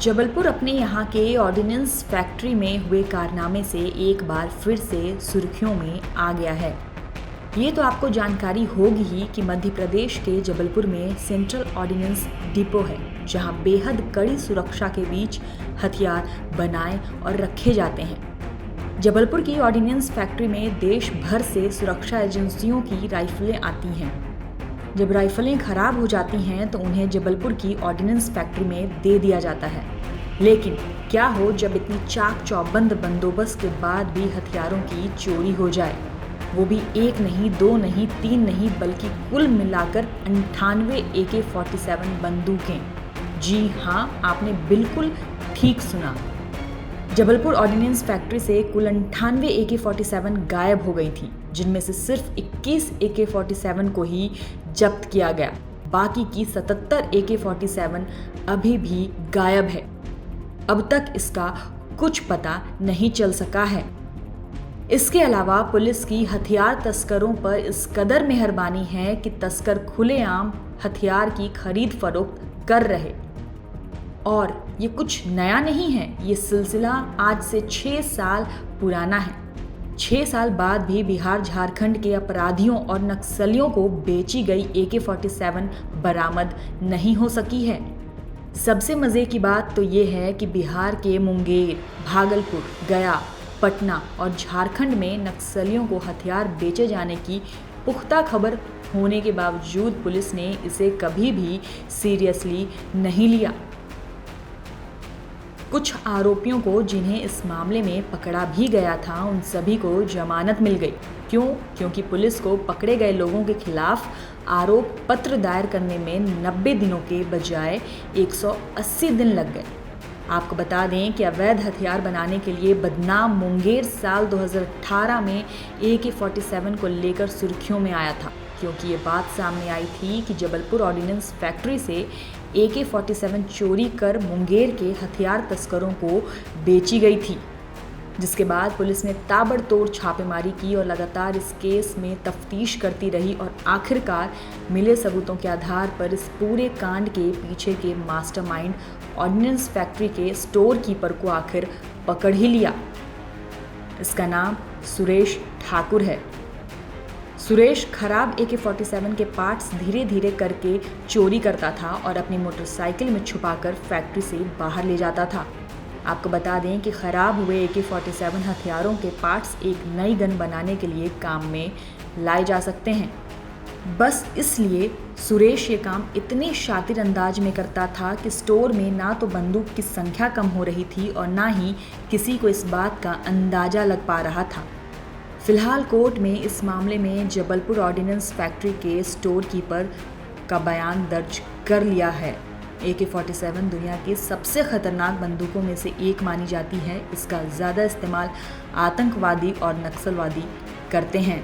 जबलपुर अपने यहाँ के ऑर्डिनेंस फैक्ट्री में हुए कारनामे से एक बार फिर से सुर्खियों में आ गया है। ये तो आपको जानकारी होगी ही कि मध्य प्रदेश के जबलपुर में सेंट्रल ऑर्डिनेंस डिपो है, जहाँ बेहद कड़ी सुरक्षा के बीच हथियार बनाए और रखे जाते हैं। जबलपुर की ऑर्डिनेंस फैक्ट्री में देश भर से सुरक्षा एजेंसियों की राइफलें आती हैं। जब राइफलें खराब हो जाती हैं तो उन्हें जबलपुर की ऑर्डिनेंस फैक्ट्री में दे दिया जाता है। लेकिन क्या हो जब इतनी चाक चौबंद बंदोबस्त के बाद भी हथियारों की चोरी हो जाए, वो भी एक नहीं, दो नहीं, तीन नहीं, बल्कि कुल मिलाकर 98 AK-47 बंदूकें। जी हाँ, आपने बिल्कुल ठीक सुना। जबलपुर ऑर्डिनेंस फैक्ट्री से कुल 98 AK-47 गायब हो गई थी, जिनमें से सिर्फ 21 AK-47 को ही जब्त किया गया। बाकी की 77 AK-47 अभी भी गायब है। अब तक इसका कुछ पता नहीं चल सका है। इसके अलावा पुलिस की हथियार तस्करों पर इस कदर मेहरबानी है कि तस्कर खुलेआम हथियार की खरीद फरोख्त कर रहे। और ये कुछ नया नहीं है, ये सिलसिला आज से 6 साल पुराना है। 6 साल बाद भी बिहार झारखंड के अपराधियों और नक्सलियों को बेची गई AK-47 बरामद नहीं हो सकी है। सबसे मज़े की बात तो ये है कि बिहार के मुंगेर, भागलपुर, गया, पटना और झारखंड में नक्सलियों को हथियार बेचे जाने की पुख्ता खबर होने के बावजूद पुलिस ने इसे कभी भी सीरियसली नहीं लिया। कुछ आरोपियों को, जिन्हें इस मामले में पकड़ा भी गया था, उन सभी को जमानत मिल गई। क्यों? क्योंकि पुलिस को पकड़े गए लोगों के खिलाफ आरोप पत्र दायर करने में 90 दिनों के बजाय 180 दिन लग गए। आपको बता दें कि अवैध हथियार बनाने के लिए बदनाम मुंगेर साल 2018 में AK-47 को लेकर सुर्खियों में आया था, क्योंकि ये बात सामने आई थी कि जबलपुर ऑर्डिनेंस फैक्ट्री से AK-47 चोरी कर मुंगेर के हथियार तस्करों को बेची गई थी। जिसके बाद पुलिस ने ताबड़तोड़ छापेमारी की और लगातार इस केस में तफ्तीश करती रही और आखिरकार मिले सबूतों के आधार पर इस पूरे कांड के पीछे के मास्टरमाइंड ऑर्डिनेंस फैक्ट्री के स्टोर कीपर को आखिर पकड़ ही लिया। इसका नाम सुरेश ठाकुर है। सुरेश खराब AK-47 के पार्ट्स धीरे धीरे करके चोरी करता था और अपनी मोटरसाइकिल में छुपाकर फैक्ट्री से बाहर ले जाता था। आपको बता दें कि खराब हुए AK-47 हथियारों के पार्ट्स एक नई गन बनाने के लिए काम में लाए जा सकते हैं। बस इसलिए सुरेश ये काम इतने शातिर अंदाज में करता था कि स्टोर में ना तो बंदूक की संख्या कम हो रही थी और ना ही किसी को इस बात का अंदाजा लग पा रहा था। फिलहाल कोर्ट में इस मामले में जबलपुर ऑर्डिनेंस फैक्ट्री के स्टोर कीपर का बयान दर्ज कर लिया है। AK-47 दुनिया की सबसे खतरनाक बंदूकों में से एक मानी जाती है। इसका ज़्यादा इस्तेमाल आतंकवादी और नक्सलवादी करते हैं।